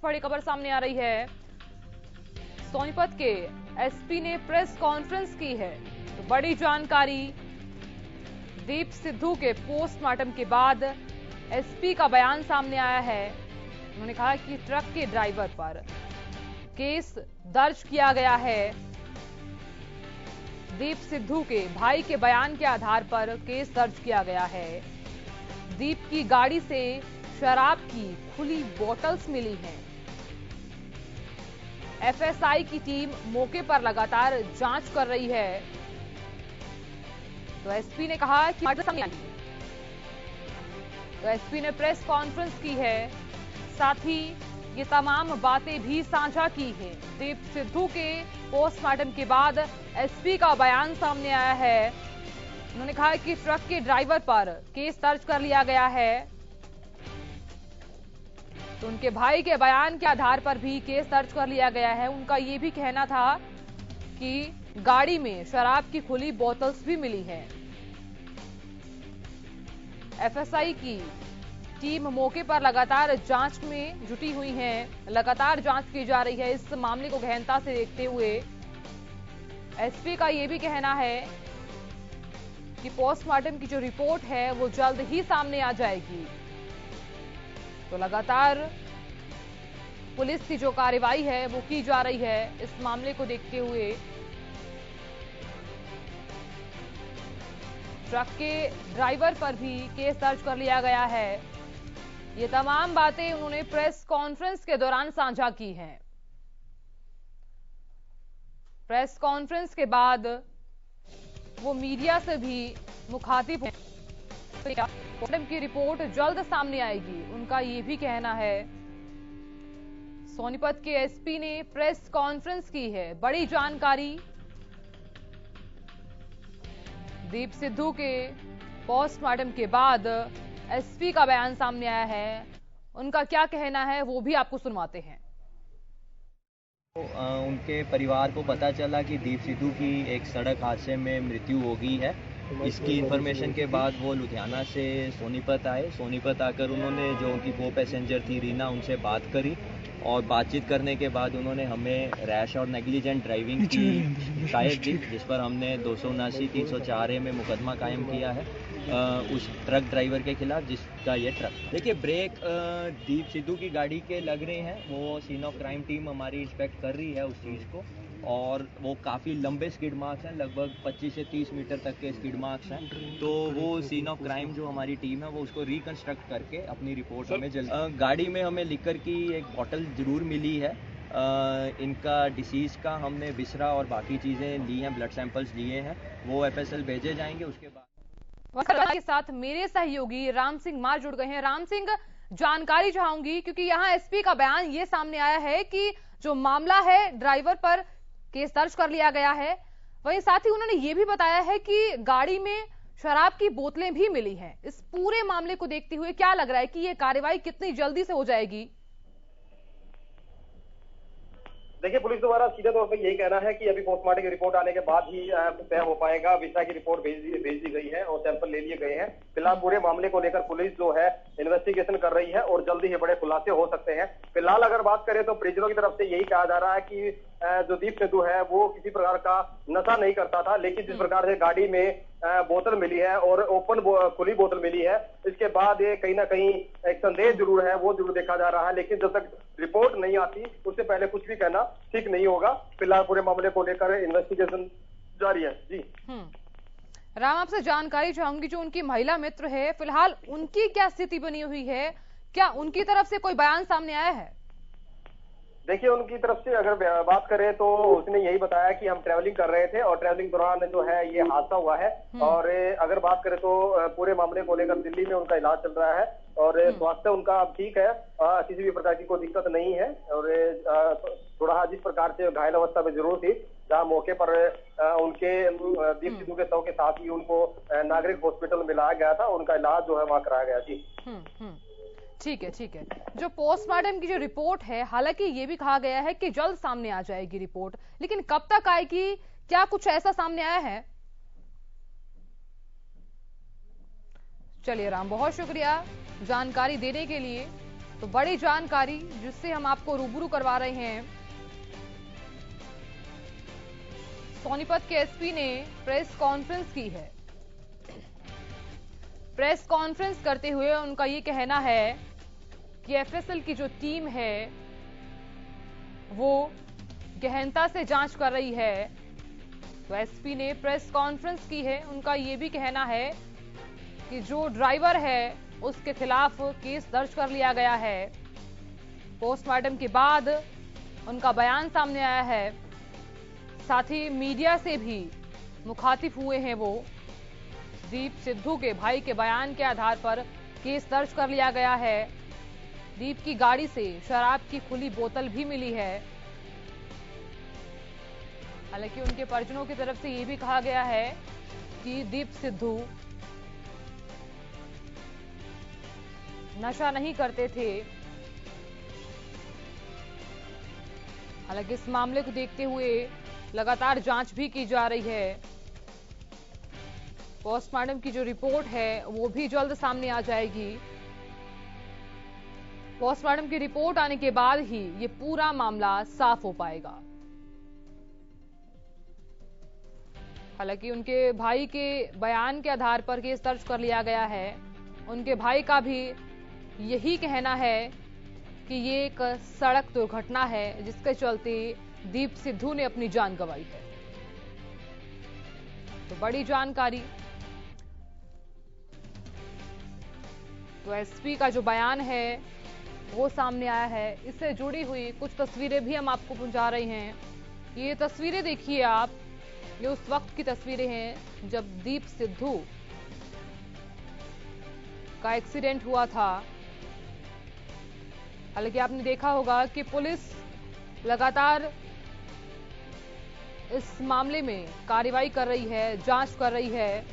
बड़ी खबर सामने आ रही है। सोनीपत के एसपी ने प्रेस कॉन्फ्रेंस की है तो बड़ी जानकारी। दीप सिद्धू के पोस्टमार्टम के बाद एसपी का बयान सामने आया है। उन्होंने कहा कि ट्रक के ड्राइवर पर केस दर्ज किया गया है। दीप सिद्धू के भाई के बयान के आधार पर केस दर्ज किया गया है। दीप की गाड़ी से शराब की खुली बोतल्स मिली हैं। एफएसआई की टीम मौके पर लगातार जांच कर रही है। तो एसपी ने कहा कि एसपी ने प्रेस कॉन्फ्रेंस की है, साथ ही ये तमाम बातें भी साझा की हैं। दीप सिद्धू के पोस्टमार्टम के बाद एसपी का बयान सामने आया है। उन्होंने कहा कि ट्रक के ड्राइवर पर केस दर्ज कर लिया गया है। तो उनके भाई के बयान के आधार पर भी केस दर्ज कर लिया गया है। उनका ये भी कहना था कि गाड़ी में शराब की खुली बोतल्स भी मिली है। एफएसआई की टीम मौके पर लगातार जांच में जुटी हुई है। लगातार जांच की जा रही है। इस मामले को गहनता से देखते हुए एसपी का यह भी कहना है कि पोस्टमार्टम की जो रिपोर्ट है वो जल्द ही सामने आ जाएगी। तो लगातार पुलिस की जो कार्रवाई है वो की जा रही है। इस मामले को देखते हुए ट्रक के ड्राइवर पर भी केस दर्ज कर लिया गया है। ये तमाम बातें उन्होंने प्रेस कॉन्फ्रेंस के दौरान साझा की हैं। प्रेस कॉन्फ्रेंस के बाद वो मीडिया से भी मुखातिब हैं। पोस्टमार्टम की रिपोर्ट जल्द सामने आएगी, उनका ये भी कहना है। सोनीपत के एसपी ने प्रेस कॉन्फ्रेंस की है, बड़ी जानकारी। दीप सिद्धू के पोस्टमार्टम के बाद एसपी का बयान सामने आया है। उनका क्या कहना है वो भी आपको सुनवाते हैं। उनके परिवार को पता चला कि दीप सिद्धू की एक सड़क हादसे में मृत्यु हो गई है। इसकी इन्फॉर्मेशन के बाद वो लुधियाना से सोनीपत आए। सोनीपत आकर उन्होंने जो उनकी को पैसेंजर थी रीना, उनसे बात करी और बातचीत करने के बाद उन्होंने हमें रैश और नेग्लिजेंट ड्राइविंग की शिकायत दी, जिस पर हमने 279-304A में मुकदमा कायम किया है उस ट्रक ड्राइवर के खिलाफ जिसका ये ट्रक। देखिए, ब्रेक दीप सिद्धू की गाड़ी के लग रहे हैं। वो सीन ऑफ क्राइम टीम हमारी इंस्पेक्ट कर रही है उस चीज़ को, और वो काफ़ी लंबे स्किड मार्क्स हैं, लगभग 25 से 30 मीटर तक के स्किड मार्क्स हैं। तो वो सीन ऑफ क्राइम जो हमारी टीम है वो उसको रिकंस्ट्रक्ट करके अपनी रिपोर्ट हमें जल्द। गाड़ी में हमें लिकर की एक बॉटल ज़रूर मिली है। इनका डिसीज़ का हमने विसरा और बाकी चीज़ें ली हैं, ब्लड सैंपल्स लिए हैं, वो एफएसएल भेजे जाएंगे। उसके बाद के साथ मेरे सहयोगी राम सिंह मार जुड़ गए हैं। राम सिंह, जानकारी चाहूंगी क्योंकि यहाँ एसपी का बयान ये सामने आया है कि जो मामला है ड्राइवर पर केस दर्ज कर लिया गया है, वहीं साथ ही उन्होंने ये भी बताया है कि गाड़ी में शराब की बोतलें भी मिली हैं। इस पूरे मामले को देखते हुए क्या लग रहा है कि ये कार्रवाई कितनी जल्दी से हो जाएगी? देखिए, पुलिस द्वारा सीधे तौर पे यही कहना है कि अभी पोस्टमार्टम की रिपोर्ट आने के बाद ही तय हो पाएगा। विषय की रिपोर्ट भेज दी गई है और सैंपल ले लिए गए हैं। फिलहाल पूरे मामले को लेकर पुलिस जो है इन्वेस्टिगेशन कर रही है और जल्दी ही बड़े खुलासे हो सकते हैं। फिलहाल अगर बात करें तो परिजनों की तरफ से यही कहा जा रहा है कि जो दीप सिद्धू है वो किसी प्रकार का नशा नहीं करता था, लेकिन जिस प्रकार से गाड़ी में बोतल मिली है और ओपन खुली बोतल मिली है, इसके बाद ये कहीं ना कहीं एक संदेह जरूर है, वो जरूर देखा जा रहा है। लेकिन जब तक रिपोर्ट नहीं आती उससे पहले कुछ भी कहना ठीक नहीं होगा। फिलहाल पूरे मामले को लेकर इन्वेस्टिगेशन जारी है। जी राम, आपसे जानकारी चाहूंगी, जो उनकी महिला मित्र है फिलहाल उनकी क्या स्थिति बनी हुई है? क्या उनकी तरफ से कोई बयान सामने आया है? देखिए, उनकी तरफ से अगर बात करें तो उसने यही बताया कि हम ट्रैवलिंग कर रहे थे और ट्रैवलिंग दौरान जो है ये हादसा हुआ है। और अगर बात करें तो पूरे मामले को लेकर दिल्ली में उनका इलाज चल रहा है और स्वास्थ्य उनका ठीक है, किसी भी प्रकार की कोई दिक्कत नहीं है। और थोड़ा जिस प्रकार से घायल अवस्था में जरूर थी, जहाँ मौके पर उनके दीप सिद्धू के शव के साथ ही उनको नागरिक हॉस्पिटल में लाया गया था, उनका इलाज जो है वहाँ कराया गया। जी ठीक है, ठीक है। जो पोस्टमार्टम की जो रिपोर्ट है, हालांकि ये भी कहा गया है कि जल्द सामने आ जाएगी रिपोर्ट, लेकिन कब तक आएगी? क्या कुछ ऐसा सामने आया है? चलिए राम, बहुत शुक्रिया जानकारी देने के लिए। तो बड़ी जानकारी जिससे हम आपको रूबरू करवा रहे हैं। सोनीपत के एसपी ने प्रेस कॉन्फ्रेंस की है। प्रेस कॉन्फ्रेंस करते हुए उनका ये कहना है कि एफएसएल की जो टीम है वो गहनता से जांच कर रही है। तो एसपी ने प्रेस कॉन्फ्रेंस की है। उनका ये भी कहना है कि जो ड्राइवर है उसके खिलाफ केस दर्ज कर लिया गया है। पोस्टमार्टम के बाद उनका बयान सामने आया है। साथ ही मीडिया से भी मुखातिब हुए हैं वो। दीप सिद्धू के भाई के बयान के आधार पर केस दर्ज कर लिया गया है। दीप की गाड़ी से शराब की खुली बोतल भी मिली है। हालांकि उनके परिजनों की तरफ से यह भी कहा गया है कि दीप सिद्धू नशा नहीं करते थे। हालांकि इस मामले को देखते हुए लगातार जांच भी की जा रही है। पोस्टमार्टम की जो रिपोर्ट है वो भी जल्द सामने आ जाएगी। पोस्टमार्टम की रिपोर्ट आने के बाद ही ये पूरा मामला साफ हो पाएगा। हालांकि उनके भाई के बयान के आधार पर केस दर्ज कर लिया गया है। उनके भाई का भी यही कहना है कि ये एक सड़क दुर्घटना है जिसके चलते दीप सिद्धू ने अपनी जान गंवाई है। तो बड़ी जानकारी। तो एसपी का जो बयान है वो सामने आया है। इससे जुड़ी हुई कुछ तस्वीरें भी हम आपको पहुंचा रहे हैं। ये तस्वीरें देखिए आप। ये उस वक्त की तस्वीरें हैं जब दीप सिद्धू का एक्सीडेंट हुआ था। हालांकि आपने देखा होगा कि पुलिस लगातार इस मामले में कार्रवाई कर रही है, जांच कर रही है।